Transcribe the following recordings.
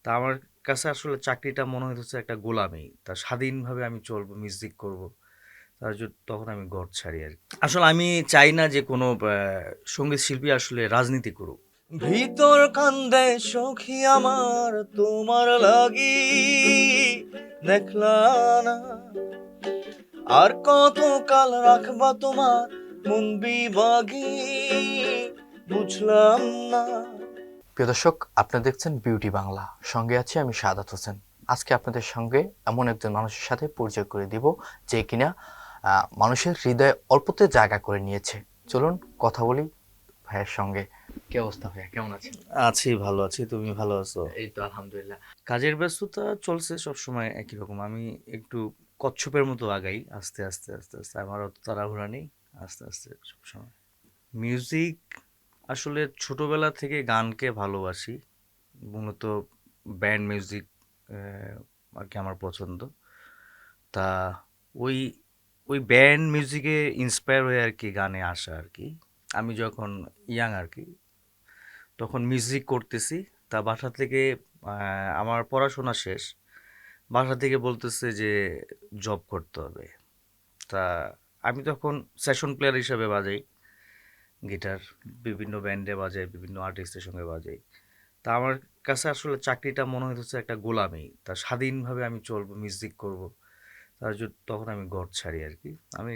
তা আমার কাছে আসলে চাকরিটা মনে হইতেছে একটা গোলামি। তা স্বাধীনভাবে আমি চলবো, মিউজিক করব। তখন আমি ঘর ছাড়ি আরকি। আসলে আমি চাই না যে কোনো সঙ্গীত শিল্পী আসলে রাজনীতি করুক। ভিতর কান্দে সখী আমার তোমার লাগি, দেখলা না আর কত কাল রাখবা তোমার মন বিভাগী, বুঝলাম না। প্রিয় দর্শক, আপনারা দেখছেন বিউটি বাংলা, সঙ্গে আছি আমি সাদাত হোসেন। আজকে আপনাদের সঙ্গে এমন একজন মানুষের সাথে পরিচয় করে দিব যে কিনা মানুষের হৃদয়ে অল্পতে জায়গা করে নিয়েছে। চলুন কথা বলি ভাইয়ের সঙ্গে। কি অবস্থা ভাইয়া, কেমন আছেন? আছি, ভালো আছি। তুমি ভালো আছো? এই তো আলহামদুলিল্লাহ। কাজের ব্যস্ততা চলছে সবসময় একই রকম। আমি একটু কচ্ছপের মতো আগাই, আস্তে আস্তে আস্তে আস্তে। আমার অত তাড়াহুড়া নেই, আস্তে আস্তে সবসময়। মিউজিক আসলে ছোটবেলা থেকে গানকে ভালোবাসি। মূলত ব্যান্ড মিউজিক আর কি আমার পছন্দ। তা ওই ওই ব্যান্ড মিউজিকে ইন্সপায়ার হয়ে আর কি গানে আসা আর কি। আমি যখন ইয়াং আর কি, তখন মিউজিক করতেছি। তা বাসা থেকে আমার পড়াশোনা শেষ, বাসা থেকে বলতেছে যে জব করতে হবে। তা আমি তখন সেশন প্লেয়ার হিসাবে বাজাই গিটার, বিভিন্ন ব্যান্ডে বাজাই, বিভিন্ন আর্টিস্টের সঙ্গে বাজাই। তা আমার কাছে আসলে চাকরিটা মনে হইতেছে একটা গোলামি। তা স্বাধীনভাবে আমি চলবো, মিউজিক করব। তখন আমি ঘর ছাড়ি আর কি। আমি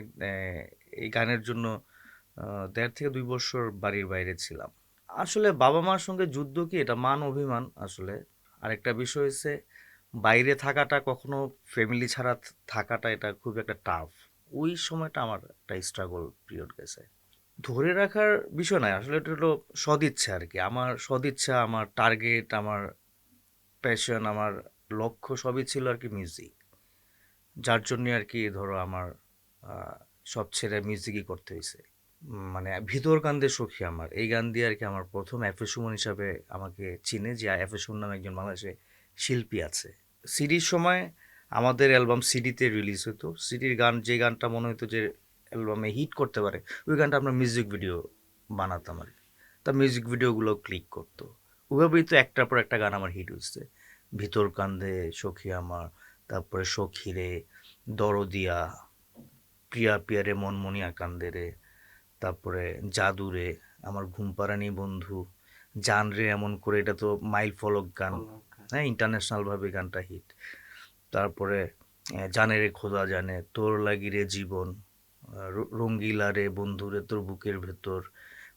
এই গানের জন্য ১.৫ থেকে ২ বছর বাড়ির বাইরে ছিলাম। আসলে বাবা-মার সঙ্গে যুদ্ধ কি, এটা মান অভিমান আসলে। আরেকটা বিষয় হইছে, বাইরে থাকাটা কখনো ফ্যামিলি ছাড়া থাকাটা এটা খুব একটা টাফ। ওই সময়টা আমার একটা স্ট্রাগল পিরিয়ড গেছে। ধরে রাখার বিষয় নয়, আসলে এটা হলো সদিচ্ছা আরকি। আমার সদিচ্ছা, আমার টার্গেট, আমার প্যাশন, আমার লক্ষ্য সবই ছিল আরকি মিউজিক। যার জন্যে আরকি ধরো আমার আ সব ছেড়ে মিউজিকই করতে হইছে। মানে ভিতর কান্দে সখী আমার, এই গান দিয়ে আরকি আমার ১ম এফ এ সুমন হিসাবে আমাকে চিনে, যে এফ এ সুমন নামে একজন বাংলাদেশে শিল্পী আছে। সিডির সময় আমাদের অ্যালবাম সিডিতে রিলিজ হতো। সিডির গান, যে গানটা মনে হতো যে অ্যালবামে হিট করতে পারে, ওই গানটা আমরা মিউজিক ভিডিও বানাতাম আরকি। তা মিউজিক ভিডিওগুলো ক্লিক করতো। ওভাবেই তো একটার পর একটা গান আমার হিট হইছে। ভিতর কান্দে সখী আমার, তারপরে সখীরে, দরদিয়া, প্রিয়া পিয়ারে মনমনিয়া কান্দে রে, তারপরে জাদুরে, আমার ঘুমপাড়ানি বন্ধু, জান রে এমন করে, এটা তো মাইল ফলক গান। হ্যাঁ, ইন্টারন্যাশনাল ভাবে গানটা হিট। তারপরে জানে রে খোদা জানে, তোর লাগি রে জীবন, রঙ্গিলা রে বন্ধু রে তোর বুকের ভেতর।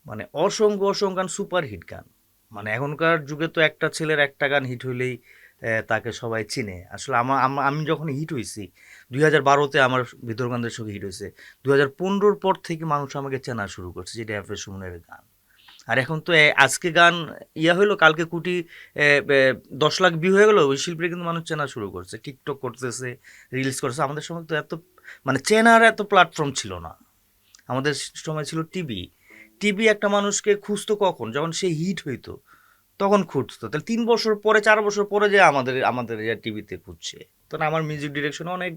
মানে অসংখ্য অসংখ্য গান, সুপার হিট গান। মানে এখনকার যুগে তো একটা ছেলের একটা গান হিট হইলেই তাকে সবাই চিনে। আসলে আমি যখন হিট হয়েছি ২০১২-তে, আমার ভিতরকান্দের সঙ্গে হিট হয়েছে। ২০১৫-র পর থেকে মানুষ আমাকে চেনা শুরু করছে, যেটা এফ এ সুমনের গান। আর এখন তো আজকে গান ইয়া হইলো, কালকে কোটি ১০ লাখ ভিউ হয়ে গেল, ওই শিল্পীরা কিন্তু মানুষ চেনা শুরু করছে, টিকটক করতেছে, রিলস করছে। আমাদের সময় তো এত, মানে চেনার এত প্ল্যাটফর্ম ছিল না। আমাদের সময় ছিল টিভি। টিভি একটা মানুষকে খুঁজতো কখন, যখন সে হিট হইতো তখন খুঁজতো। তাহলে ৩ বছর পরে, ৪ বছর পরে যে আমাদের আমাদের টিভিতে খুঁজছে। তখন আমার মিউজিক ডিরেকশনে অনেক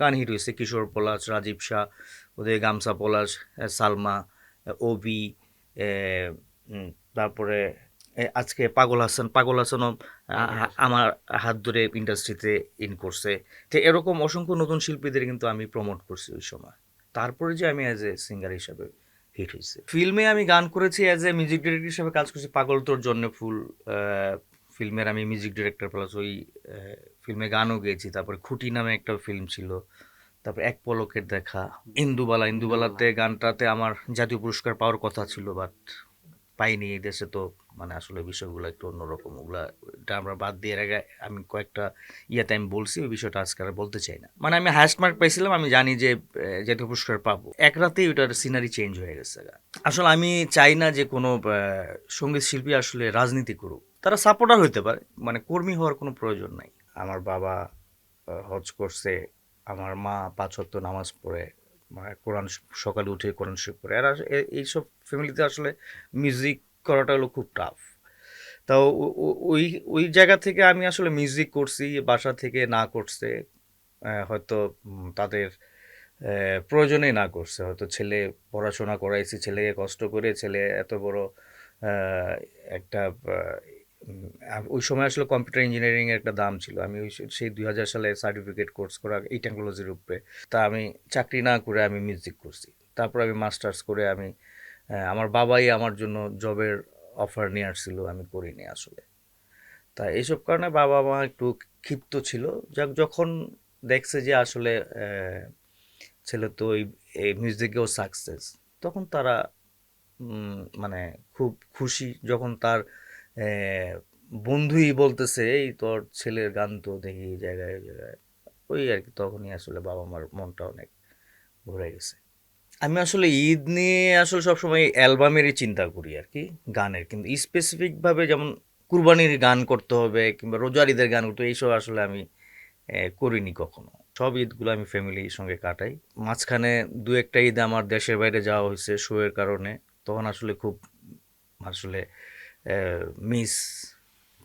গান হিট হয়েছে, কিশোর পলাশ, রাজীব শাহ, ওদের গামছা পলাশ, সালমা, ওবি, এ, উম, তারপরে আজকে পাগল হাসান, পাগল হাসানও আমার হাত ধরে ইন্ডাস্ট্রিতে ইন করছে। তো এরকম অসংখ্য নতুন শিল্পীদের কিন্তু আমি প্রমোট করছি ওই সময়। তারপরে যে আমি অ্যাজ এ সিঙ্গার হিসাবে হিট হয়েছে। ফিল্মে আমি গান করেছি, অ্যাজ এ মিউজিক ডিরেক্টর হিসেবে কাজ করছি। পাগল তোর জন্য ফুল ফিল্মের আমি মিউজিক ডিরেক্টর, প্লাস ওই ফিল্মে গানও গেয়েছি। তারপরে খুঁটি নামে একটা ফিল্ম ছিল। তারপর এক পলকের দেখা, ইন্দুবালা, ইন্দুবালাতে গানটাতে আমার জাতীয় পুরস্কার পাওয়ার কথা ছিল, বাট পাইনি। এই দেশে তো মানে আসলে বিষয়গুলো একটু অন্যরকম। ওগুলা, এটা আমরা বাদ দিয়ে, এর আগে আমি কয়েকটা ইয়াতে আমি বলছি, ওই বিষয়টা আজকে আর বলতে চাই না। মানে আমি হায়েস্ট মার্ক পাইছিলাম, আমি জানি যে জাতীয় পুরস্কার পাবো, এক রাতেই ওটার সিনারি চেঞ্জ হয়ে গেছে। আসলে আমি চাই না যে কোনো সঙ্গীত শিল্পী আসলে রাজনীতি করুক। তারা সাপোর্টার হইতে পারে, মানে কর্মী হওয়ার কোনো প্রয়োজন নাই। আমার বাবা হজ করছে, আমার মা ৫ ওয়াক্ত নামাজ পড়ে, মানে কোরআন, সকালে উঠে কোরআন শরীফ পড়ে। আর এইসব ফ্যামিলিতে আসলে মিউজিক করাটা হলো খুব টাফ। তাও ওই ওই জায়গা থেকে আমি আসলে মিউজিক করছি, বাসা থেকে না করছে। হয়তো তাদের প্রয়োজনেই না করছে। হয়তো ছেলে পড়াশোনা করাইছি, ছেলেকে কষ্ট করে, ছেলে এত বড় আহ, একটা ওই সময় আসলে কম্পিউটার ইঞ্জিনিয়ারিং এর একটা দাম ছিল। আমি সেই 2000 সালে সার্টিফিকেট কোর্স করা এই টেকনোলজির উপরে। তা আমি চাকরি না করে আমি মিউজিক করছি। তারপর আমি মাস্টার্স করে আমি আমার বাবাই আমার জন্য জবের অফার নিয়ে আসছিল, আমি করিনি আসলে। তা এইসব কারণে বাবা মা একটু ক্ষিপ্ত ছিল। যখন দেখছে যে আসলে ছেলে তো এই মিউজিকেও সাকসেস, তখন তারা মানে খুব খুশি। যখন তার বন্ধুই বলতেছে এই তোর ছেলের গান তো দেখি এই জায়গায় ওই জায়গায়, ওই আর কি, তখনই আসলে বাবা মার মনটা অনেক ভরে গেছে। আমি আসলে ঈদ নিয়ে আসলে সবসময় অ্যালবামেরই চিন্তা করি আর কি, গানের। কিন্তু স্পেসিফিকভাবে যেমন কুরবানির গান করতে হবে কিংবা রোজার ঈদের গান করতে হবে, এইসব আসলে আমি করিনি কখনো। সব ঈদগুলো আমি ফ্যামিলির সঙ্গে কাটাই। মাঝখানে দু একটা ঈদে আমার দেশের বাইরে যাওয়া হয়েছে শোয়ের কারণে, তখন আসলে খুব আসলে মিস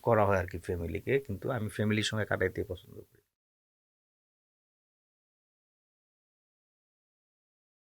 করা হয় আর কি ফ্যামিলিকে, কিন্তু আমি ফ্যামিলির সঙ্গে কাটাইতে পছন্দ করি।